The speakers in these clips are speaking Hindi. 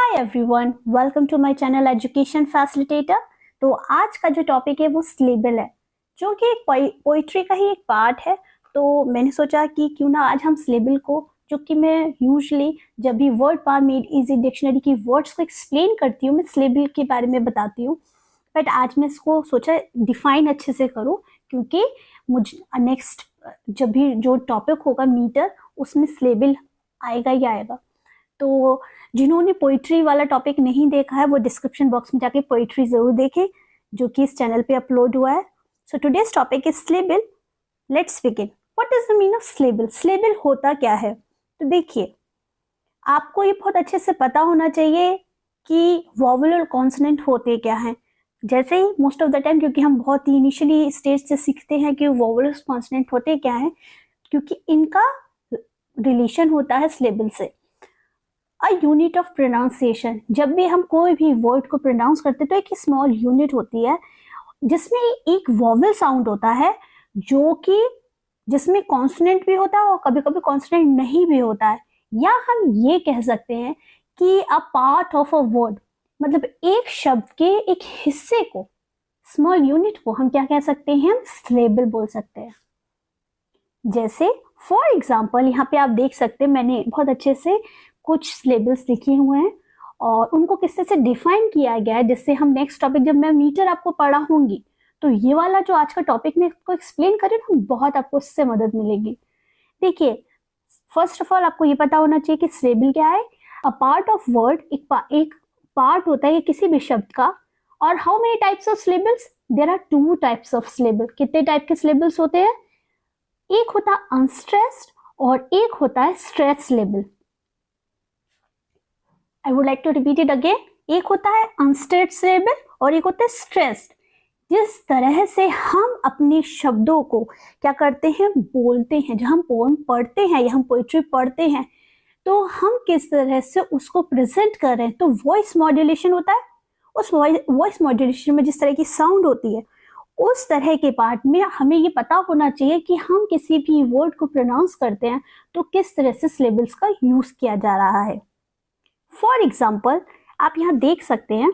Hi everyone, welcome to my channel education facilitator. तो आज का जो टॉपिक है वो सिलेबल है, जो कि एक पोइट्री का ही एक पार्ट है। तो मैंने सोचा कि क्यों ना आज हम सिलेबल को, जो कि मैं यूजुअली जब भी word power made easy dictionary की वर्ड्स को एक्सप्लेन करती हूँ, मैं सिलेबल के बारे में बताती हूँ। बट आज मैं इसको सोचा डिफाइन अच्छे से करूँ, क्योंकि मुझे नेक्स्ट जब भी जो टॉपिक होगा मीटर, उसमें सिलेबल आएगा ही आएगा। तो जिन्होंने पोइट्री वाला टॉपिक नहीं देखा है वो डिस्क्रिप्शन बॉक्स में जाके पोइट्री जरूर देखें, जो कि इस चैनल पे अपलोड हुआ है। So today's topic is syllable. Let's begin. What is the meaning of syllable? Syllable होता क्या है? तो देखिए, आपको ये बहुत अच्छे से पता होना चाहिए कि वॉवल और कॉन्सोनेंट होते क्या हैं। जैसे ही मोस्ट ऑफ द टाइम, क्योंकि हम बहुत ही इनिशियली स्टेज से सीखते हैं कि वॉवल और कॉन्सोनेंट होते क्या हैं, क्योंकि इनका रिलेशन होता है सिलेबल से। अ यूनिट ऑफ प्रोनाउंसिएशन, जब भी हम कोई भी वर्ड को प्रोनाउंस करते हैं तो एक स्मॉल यूनिट होती है जिसमें एक वॉवल साउंड होता है, जो कि जिसमें कॉन्सोनेंट भी होता है और कभी कभी कॉन्सोनेंट नहीं भी होता है। या हम ये कह सकते हैं कि अ पार्ट ऑफ अ वर्ड, मतलब एक शब्द के एक हिस्से को, स्मॉल यूनिट को हम क्या कह सकते हैं? हम सिलेबल बोल सकते हैं। जैसे फॉर एग्जाम्पल, यहाँ पे आप देख सकते हैं मैंने बहुत अच्छे से कुछ सिलेबल्स लिखे हुए हैं और उनको किस तरह से डिफाइन किया गया है, जिससे हम नेक्स्ट टॉपिक जब मैं मीटर आपको पढ़ाऊंगी तो ये वाला जो आज का टॉपिक मैं आपको एक्सप्लेन करें ना, बहुत आपको इससे मदद मिलेगी। देखिए, फर्स्ट ऑफ ऑल आपको ये पता होना चाहिए कि सिलेबल क्या है। अ पार्ट ऑफ वर्ड, एक पार्ट होता है किसी भी शब्द का। और how many types of syllables? There are two types of syllable. कितने टाइप के सिलेबल्स होते हैं? एक होता है अनस्ट्रेस्ड और एक होता है stressed syllable. I would like to repeat it again. एक होता है अनस्ट्रेस्ड सिलेबल और एक होता है स्ट्रेस्ड। जिस तरह से हम अपने शब्दों को क्या करते हैं? बोलते हैं। जब हम पोएम पढ़ते हैं या हम पोइट्री पढ़ते हैं तो हम किस तरह से उसको प्रेजेंट कर रहे हैं, तो वॉइस मॉड्यूलेशन होता है। उस वॉइस मॉड्यूलेशन में जिस तरह की साउंड होती है, उस तरह के पार्ट में हमें ये पता होना चाहिए कि हम किसी भी वर्ड को प्रोनाउंस करते हैं तो किस तरह से सिलेबल्स का यूज किया जा रहा है। फॉर एग्जाम्पल, आप यहाँ देख सकते हैं,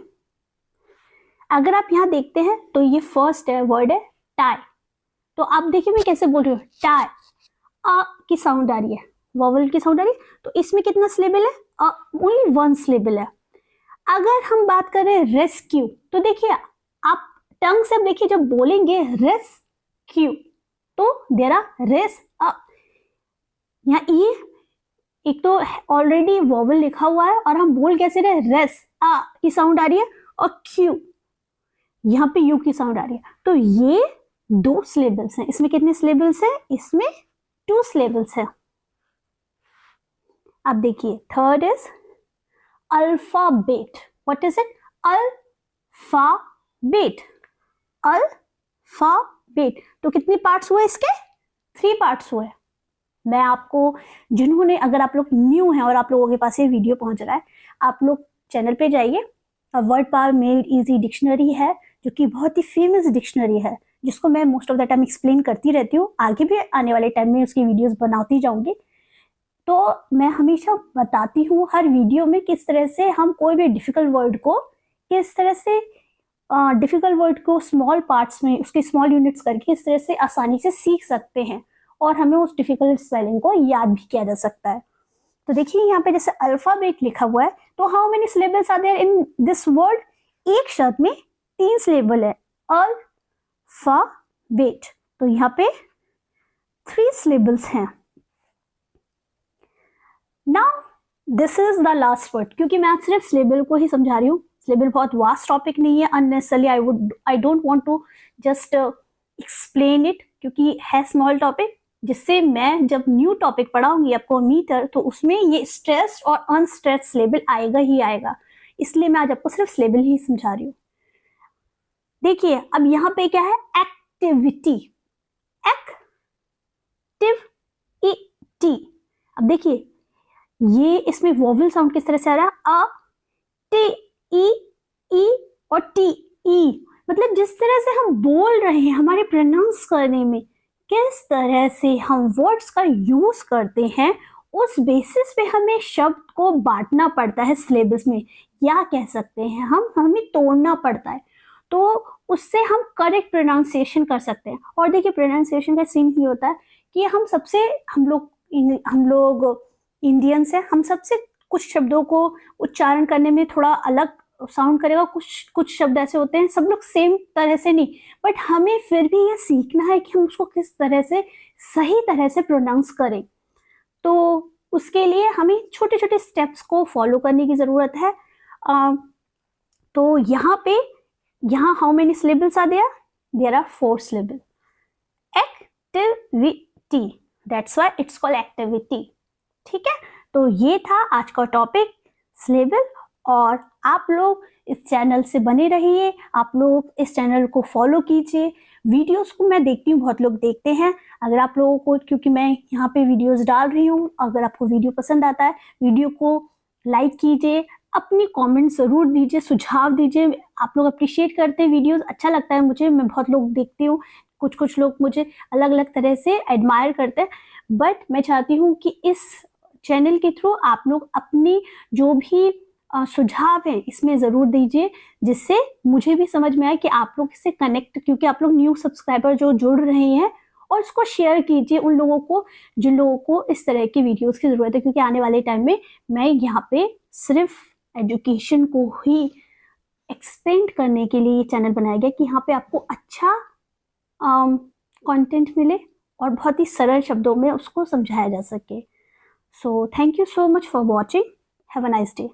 अगर आप यहाँ देखते हैं तो ये फर्स्ट है वर्ड है टाई। तो आप देखिए मैं कैसे बोल रही हूँ, टाई। अ की साउंड आ रही है, वॉवल की साउंड आ रही है। तो इसमें कितना सिलेबल है? ओनली वन सिलेबल है। अगर हम बात करें रेस्क्यू, तो देखिए आप टंग से देखिए, जब बोलेंगे रेस्क्यू तो देर आर रेस अ, यहाँ ई एक तो ऑलरेडी वॉवल लिखा हुआ है और हम बोल कैसे रहे? रेस आ की साउंड आ रही है और क्यू, यहाँ पे यू की साउंड आ रही है। तो ये दो सिलेबल्स हैं। इसमें कितने सिलेबल्स हैं? इसमें टू सिलेबल्स है। अब देखिए, third is alphabet. What is it? Alphabet. Alphabet. तो कितने पार्ट्स हुए इसके? 3 पार्ट्स हुए। मैं आपको, जिन्होंने, अगर आप लोग न्यू हैं और आप लोगों के पास ये वीडियो पहुंच रहा है, आप लोग चैनल पे जाइए। Word power made easy dictionary है, जो कि बहुत ही फेमस डिक्शनरी है, जिसको मैं most of the time explain करती रहती हूँ। आगे भी आने वाले टाइम में उसकी वीडियोस बनाती जाऊंगी। तो मैं हमेशा बताती हूँ हर वीडियो में किस तरह से हम कोई भी डिफिकल्ट वर्ड को, किस तरह से डिफिकल्ट वर्ड को स्मॉल पार्ट्स में, उसके स्मॉल यूनिट्स करके किस तरह से आसानी से सीख सकते हैं और हमें उस डिफिकल्ट स्पेलिंग को याद भी किया जा सकता है। तो देखिए यहाँ पे जैसे अल्फाबेट लिखा हुआ है, तो how many syllables are there in this word? एक शब्द में 3 सिलेबल है, अल्फाबेट। तो यहाँ पे 3 सिलेबल्स हैं। Now this is the last word, क्योंकि मैं सिर्फ सिलेबल को ही समझा रही हूँ। सिलेबल बहुत वास्ट टॉपिक नहीं है। Unnecessarily I don't want to just explain it, क्योंकि है स्मॉल टॉपिक, जिससे मैं जब न्यू टॉपिक पढ़ाऊंगी आपको मीटर, तो उसमें ये स्ट्रेस्ड और अनस्ट्रेस्ड सिलेबल आएगा ही आएगा। इसलिए मैं आज आपको सिर्फ सिलेबल ही समझा रही हूँ। देखिए, अब यहाँ पे क्या है? एक्टिविटी। एक्टिविटी। अब देखिए, ये इसमें वॉवल साउंड किस तरह से आ रहा है? अ, टी, ई और टी, ई। मतलब जिस तरह से हम बोल रहे हैं, हमारे प्रोनाउंस करने में किस तरह से हम वर्ड्स का यूज करते हैं, उस बेसिस पे हमें शब्द को बांटना पड़ता है सिलेबस में, या कह सकते हैं हमें तोड़ना पड़ता है, तो उससे हम करेक्ट प्रोनाउंसिएशन कर सकते हैं। और देखिए प्रोनाउंसिएशन का सीन ये होता है कि हम लोग इंडियंस हैं, हम सबसे कुछ शब्दों को उच्चारण करने में थोड़ा अलग साउंड करेगा, कुछ शब्द ऐसे होते हैं, सब लोग सेम तरह से नहीं, बट हमें फिर भी ये सीखना है कि हम उसको किस तरह से सही तरह से प्रोनाउंस करें। तो उसके लिए हमें छोटे छोटे स्टेप्स को फॉलो करने की ज़रूरत है। तो यहाँ how many syllables are there are 4 syllable. Activity, that's why it's called activity. ठीक है, तो ये था आज का टॉपिक सिलेबल। और आप लोग इस चैनल से बने रहिए, आप लोग इस चैनल को फॉलो कीजिए। वीडियोस को मैं देखती हूँ, बहुत लोग देखते हैं। अगर आप लोगों को, क्योंकि मैं यहाँ पे वीडियोस डाल रही हूँ, अगर आपको वीडियो पसंद आता है, वीडियो को लाइक कीजिए, अपनी कमेंट ज़रूर दीजिए, सुझाव दीजिए। आप लोग अप्रिशिएट करते हैं वीडियोस, अच्छा लगता है मुझे। मैं बहुत लोग देखती हूँ, कुछ लोग मुझे अलग अलग तरह से एडमायर करते हैं, बट मैं चाहती हूँ कि इस चैनल के थ्रू आप लोग अपनी जो भी सुझाव है इसमें ज़रूर दीजिए, जिससे मुझे भी समझ में आए कि आप लोग इससे कनेक्ट, क्योंकि आप लोग न्यू सब्सक्राइबर जो जुड़ रहे हैं, और इसको शेयर कीजिए उन लोगों को जिन लोगों को इस तरह की वीडियोस की ज़रूरत है। क्योंकि आने वाले टाइम में मैं यहाँ पे सिर्फ एजुकेशन को ही एक्सपेंड करने के लिए ये चैनल बनाया गया कि यहाँ पे आपको अच्छा कंटेंट मिले और बहुत ही सरल शब्दों में उसको समझाया जा सके। So thank you so much for watching. Have a nice day.